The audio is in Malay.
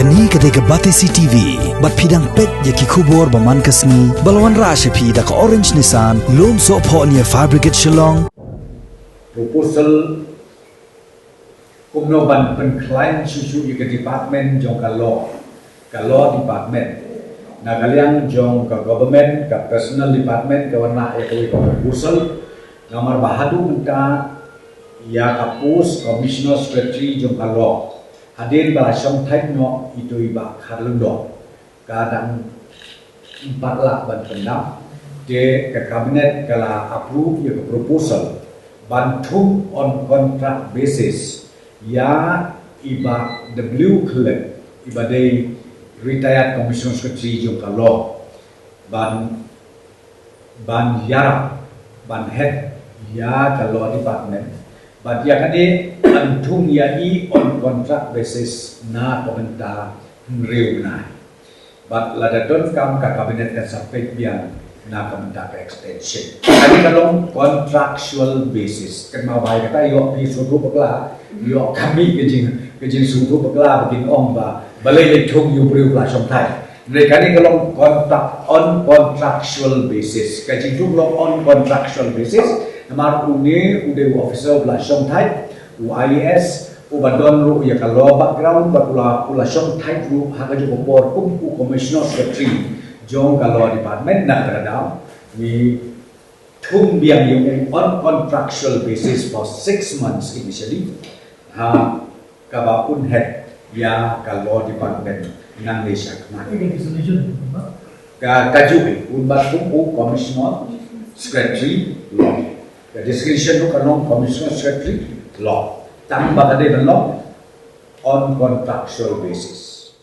Kani ketika Batesi TV, bat pidang pet yaki kubur baman kasni, balawan rasha pi da ka orange Nissan, lom so po niya fabricate Shillong. Proposal kumno ban pen client susu ke department jong ka law department na kalian jong ka government ka personal department ka warna ko proposal ngamar bahadu menta ya kapus commissioner secretary jong ka law hadir ba syong type no itu iba karlundo kadang 4 lah ban pendam de ke kabinet kala approve ya proposal bantu on contract basis ya iba the blue collar iba day retired commissioner secretary jong ka law ban yarap ban head ya ka law department but ya kade antung ya i on contract basis na komentar rew na but lada don't come ka kabinet kan sampai biang na komentar ka extension kali kalau contractual basis kan mau baik kata yo di suatu pekla yo kami kejing suatu pekla begin om ba balai tung yu rew la som thai mereka ni kalau kontrak on contractual basis kejing tu on contractual basis Namar une ude officer ula syong thai UIS ubadon ru ya kalau background bakula syong thai ru haga jo por kum commissioner secretary jong kalau department na kadam ni thum biang yung on contractual basis for 6 months initially ha kabapun head ya kalau department nang Malaysia na kajubi unbat kum commissioner secretary law the discretion to kanong commissioner secretary law tambah kada law on contractual basis.